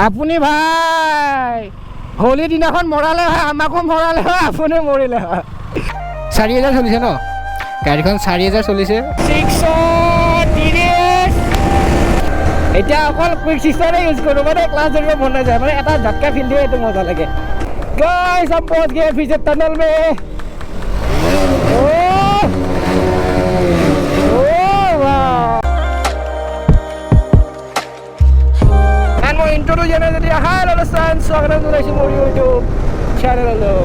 আপুনি ভাই হোলী দিনাখন মৰালে হয়, আমাকো মৰালে হয়, আপুনি মৰিলে হয়। 4000 চলিছে ন গাড়ীখন, 4000 চলিছে। এতিয়া অকল কুইক চিষ্টাৰে ইউজ কৰোঁ, মানে ক্লাছ ধৰিব মন নাযায়, মানে এটা ঝটকা ফিল দিয়ে, এইটো মজা লাগে। गाइस हम पहुंच गए पीछे टनल में। And more intro to channel jadi hi hello friends, swagat janaইছো মোৰ YouTube চেনেললৈ।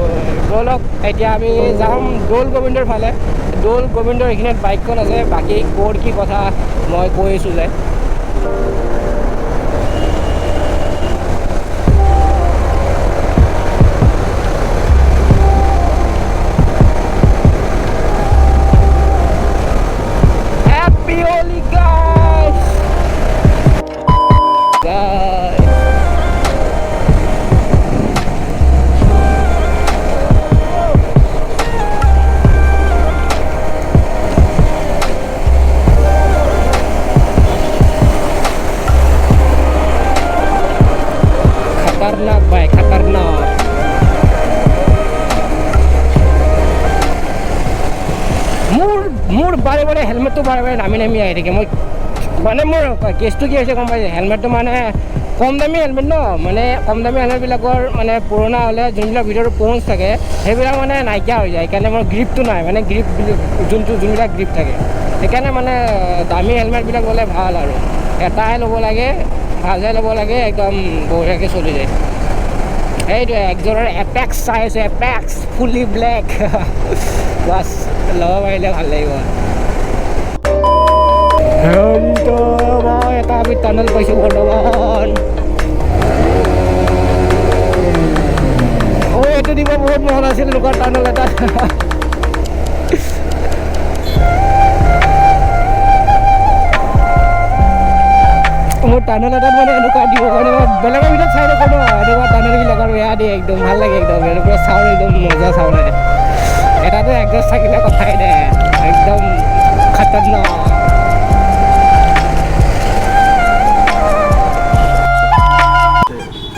বলক এতিয়া আমি যাম দৌল গোবিন্দৰ ফালে। দৌল গোবিন্দৰ এইখিনিত বাইকখন আছে, বাকী ক'ৰ কি কথা মই কৈ আছোঁ যে। खतरनाक भाई खतरनाक। মোৰ বাৰে বাৰে হেলমেটটো বাৰে বাৰে নামি নামি আহি থাকে। মই মানে মোৰ কেছটো কি হৈছে গম পাইছে, হেলমেটটো মানে কম দামী হেলমেট ন, মানে কম দামী হেলমেটবিলাকৰ মানে পুৰণা হ'লে যোনবিলাক ভিতৰত পঞ্চ থাকে সেইবিলাক মানে নাইকিয়া হৈ যায়, সেইকাৰণে মোৰ গ্ৰিপটো নাই, মানে গ্ৰিপ যোনবিলাক গ্ৰিপ থাকে, সেইকাৰণে মানে দামী হেলমেটবিলাক ল'লে ভাল আৰু এটাই ল'ব লাগে, ভালহে ল'ব লাগে, একদম বঢ়িয়াকৈ চলি যায়। সেইটোৱে একজনৰ এপেক্স চাই আছে, এপেক্স ফুলি ব্লেক বাছ ল'ব পাৰিলে ভাল লাগিব। মই এটা আমি টানেল পাইছোঁ বৰ্তমান। এইটো দিব বহুত মন আছিল এনেকুৱা টানেল এটা। মোৰ টানেল এটাত মানে এনেকুৱা দিব কাৰণে মই বেলেগৰ ভিতৰত চাই থাকোঁ ন, এনেকুৱা টানেলবিলাক আৰু এয়া দিয়ে একদম ভাল লাগে, একদম এনেকুৱা চাউণ্ড একদম মজা চাউণ্ড আহে। এটাতো একজষ্ট থাকিলে কথাই নাই, একদম খতৰনাক।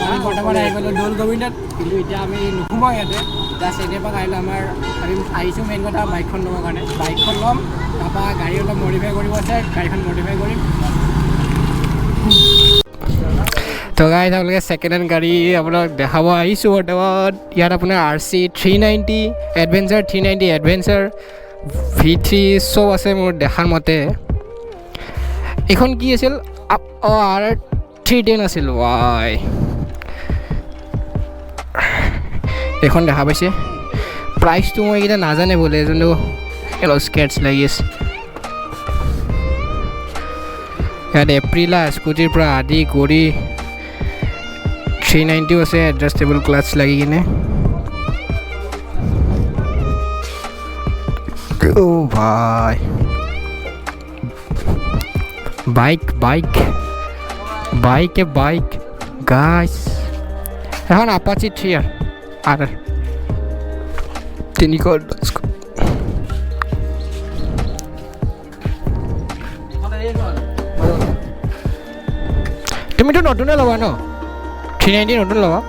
আমি বৰ্তমান আহি গ'লোঁ দৌল গোবিন্দত, কিন্তু এতিয়া আমি নোসোমাওঁ ইয়াতে, জাষ্ট এতিয়াৰ পৰা আহিলোঁ। আমি আহিছোঁ মেইন কথা বাইকখন ল'বৰ কাৰণে, বাইকখন ল'ম, তাৰপৰা গাড়ী অলপ মডিফাই কৰিব আছে, গাড়ীখন মডিফাই কৰিম। তো গাইজ আপোনালোকে ছেকেণ্ড হেণ্ড গাড়ী আপোনাক দেখাব আহিছোঁ বৰ্তমান। ইয়াত আপোনাৰ RC390 এডভেঞ্চাৰ, 390 এডভেঞ্চাৰ, V3 চব আছে মোৰ দেখাৰ মতে। এইখন কি আছিল? R310 আছিল। ৱাই এইখন দেখা পাইছে। প্ৰাইচটো মই এইকেইটা নাজানে বোলে, যোনটো অলপ স্কেটছ লাগি আছে। ইয়াত এপ্ৰিলা স্কুটিৰ পৰা আদি কৰি 390 আছে, এডজাষ্টেবল ক্লাচ লাগি কিনে। অ' ভাই বাইক বাইক বাইকে বাইক গাইছ। এখন আপাচি 3R R 310। তুমিতো নতুনে ল'বা ন? 390 নতুন ল'বা?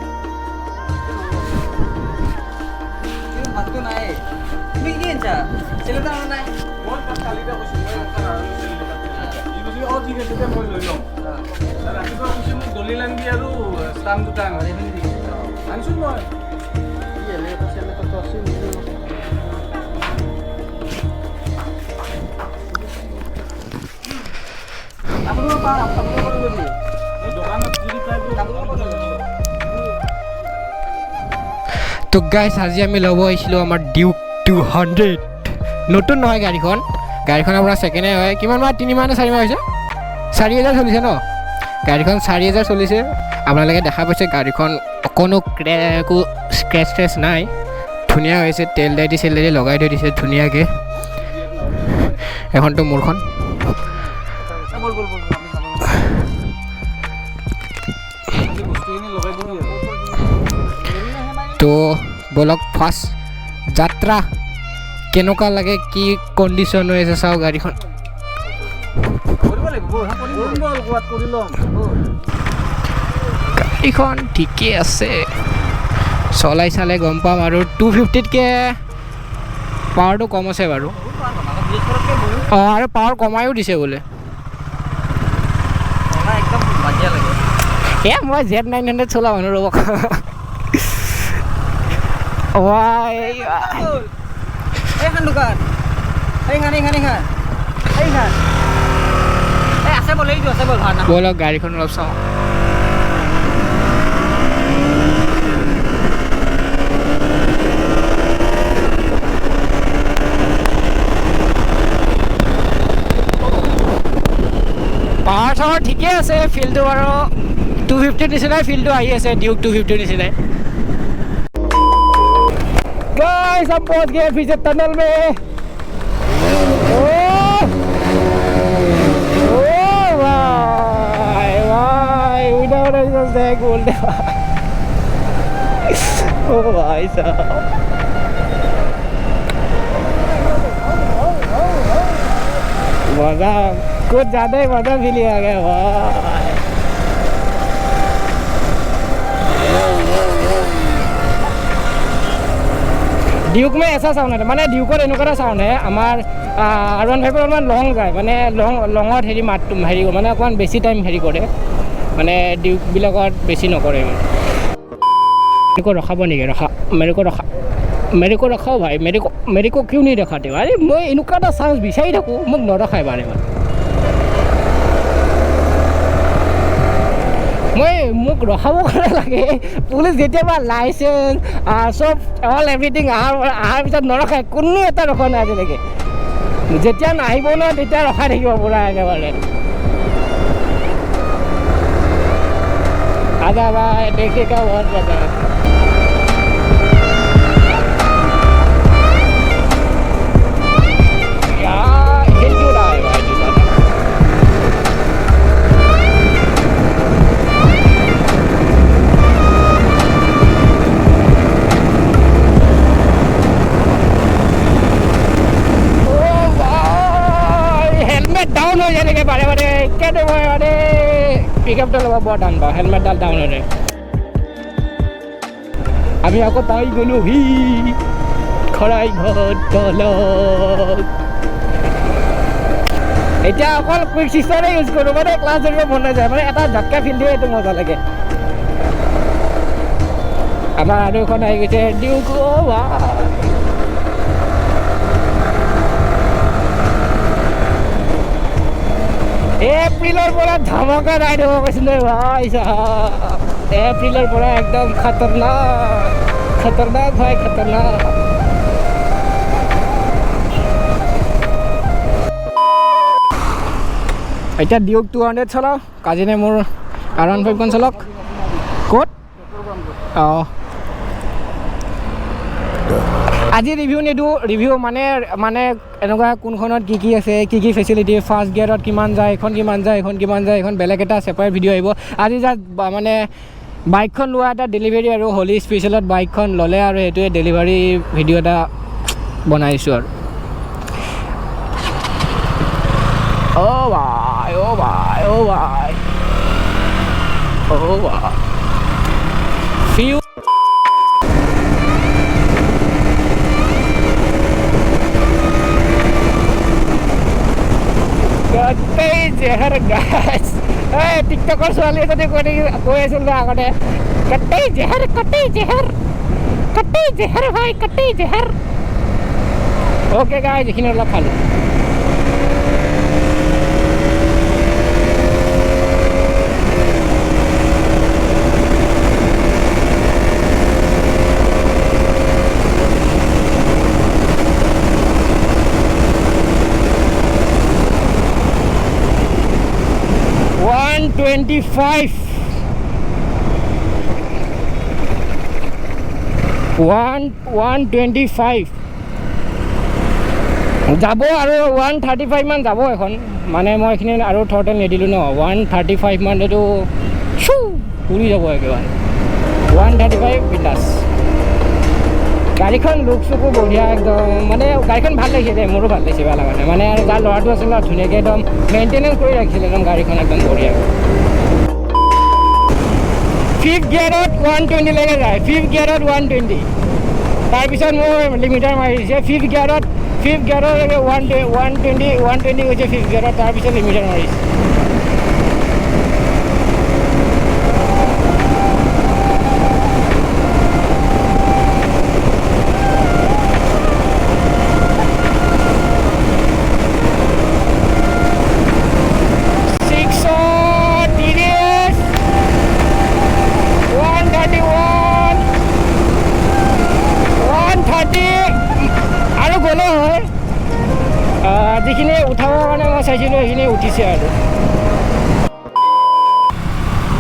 তো গাইছ আজি আমি ল'ব আহিছিলোঁ আমাৰ ডিউক 200। নতুন নহয় গাড়ীখন, গাড়ীখন আপোনাৰ ছেকেণ্ড হেণ্ড হয়। কিমান মাহ, 3 মাহ নে 4 মাহ হৈছে? 4000 চলিছে ন গাড়ীখন, 4000 চলিছে। আপোনালোকে দেখা পাইছে গাড়ীখন অকণো একো স্ক্ৰেচ ট্ৰেচ নাই, ধুনীয়া হৈছে। তেল দাইটি চেল দাইটি লগাই থৈ দিছে ধুনীয়াকৈ। এখনতো মোৰখন। তো বলক ফাৰ্ষ্ট যাত্ৰা কেনেকুৱা লাগে, কি কণ্ডিশ্যন হৈ আছে চাওঁ গাড়ীখন। এইখন ঠিকে আছে চলাই চালে গম পাম আৰু 250তকৈ পাৱাৰটো কম আছে বাৰু অঁ আৰু পাৱাৰ কমায়ো দিছে বোলে মই Z900 চলাওঁ মানুহ ৰ'ব ব'লক গাড়ীখন অলপ চাওঁ পাৱাৰ চাৱাৰ ঠিকে আছে ফিল্ডটো বাৰু 250 নিচিনাই ফিল্ডটো আহি আছে ডিউক 250 নিচিনাই गाइस हम पहुंच गए पीछे टनल में भाई भाई विदाउट बोलते ओ भाई साहब मजा कुछ ज़्यादा ही मजा भी लिया गया भाई ডিউক में ऐसा साउंड है माने ডিউকৰ এনেকুৱা साउंड है আমাৰ R15 অলপমান লং যায় মানে লঙত হেৰি মাতটো হেৰি মানে অকণমান বেছি টাইম হেৰি কৰে মানে ডিউকবিলাকত বেছি নকৰে मेरे को रखाब নেকি रखा मेरे को रखाओ भाई मेरे को क्यों नहीं रखाते अरे मैं এনেকুৱা এটা চান্স বিচাৰি থাকোঁ মোক নৰখাই বাৰে বাৰে মই মোক ৰখাব কাৰণে লাগে পুলিচ যেতিয়াবা লাইচেঞ্চ চব অল এভৰিথিং অহাৰ পিছত নৰখায় কোনো এটা ৰখা নাই আজিলৈকে যেতিয়া নাহিব ন তেতিয়া ৰখাই থাকিব পুৰা একেবাৰে আদা ভাই দেখে কা বহুত মজা পিকআপটা ল'ব বৰ টান পাওঁ হেলমেটডাল ডাউন হ'লে আমি আকৌ পাই গ'লোঁ খৰাই ঘৰ তলত এতিয়া অকল কুইক চিষ্টাৰে ইউজ কৰোঁ মানে ক্লাছ ধৰিব মন নাযায় মানে এটা ঝটকা ফিল দিয়ে এইটো মজা লাগে আমাৰ আৰু এখন আহি গৈছে ডিউক এপ্ৰিলৰ পৰা ধামাকা ৰাইড হ'ব কৈছিলে ভাই সাহেব এপ্ৰিলৰ পৰা একদম খতৰনাক ভাই খতৰনাক এতিয়া ডিউক 200 চলাওঁ কাজিনে মোৰ R15খন চলাওক ক'ত অঁ আজি ৰিভিউ নিদিওঁ ৰিভিউ মানে এনেকুৱা কোনখনত কি আছে কি ফেচিলিটি ফাৰ্ষ্ট গিয়াৰত কিমান যায় এইখন কিমান যায় এইখন বেলেগ এটা ছেপাৰেট ভিডিঅ' আহিব আজি জাষ্ট মানে বাইকখন লোৱা এটা ডেলিভাৰী আৰু হলি স্পেচিয়েলত বাইকখন ল'লে আৰু সেইটোৱে ডেলিভাৰী ভিডিঅ' এটা বনাইছোঁ আৰু অ' ভাই ফিউ গোটেই জেহেৰ গাছ এই টিকটকৰ ছোৱালী এজনী কৈ আছিল যে আগতে গোটেই জেহেৰ ভাই গোটেই জেহেৰ অ'কে গাইজ এইখিনি অলপ খালোঁ $125 125 যাব আৰু 135 মান যাব এখন মানে মই এইখিনি আৰু থৰ্টেল নিদিলোঁ ন 135 মান এইটো উৰি যাব একেবাৰে 135 বিন্দাছ গাড়ীখন লুক চুকো বঢ়িয়া একদম মানে গাড়ীখন ভাল লাগিছে দেই মোৰো ভাল লাগিছে বেয়া লগা নাই মানে আৰু যাৰ ল'ৰাটো আছিল ন ধুনীয়াকৈ একদম মেইনটেনেঞ্চ কৰি ৰাখিছিলে একদম গাড়ীখন একদম বঢ়িয়া 5th গিয়াৰত 120 লৈকে যায়, 5th গিয়াৰত 120। তাৰপিছত মোৰ লিমিটাৰ মাৰিছে 5th গিয়াৰত 120 গৈছে 5th গিয়াৰত, তাৰপিছত লিমিটাৰ মাৰিছে। যিখিনি উঠাবৰ কাৰণে মই চাইছিলোঁ সেইখিনি উঠিছে আৰু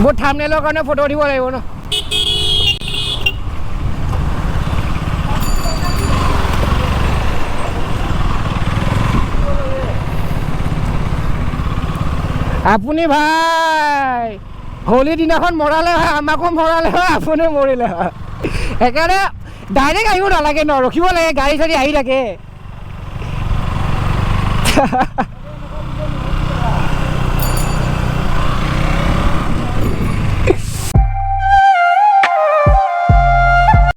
বহুত থাম্বনেইলৰ কাৰণে ফটো উঠিব লাগিব ন। আপুনি ভাই হোলী দিনাখন মৰালে হয়, আমাকো মৰালে হয়, আপুনি মৰিলে হয়। সেইকাৰণে ডাইৰেক্ট আহিব নালাগে ন, ৰখিব লাগে, গাড়ী চাড়ী আহি থাকে।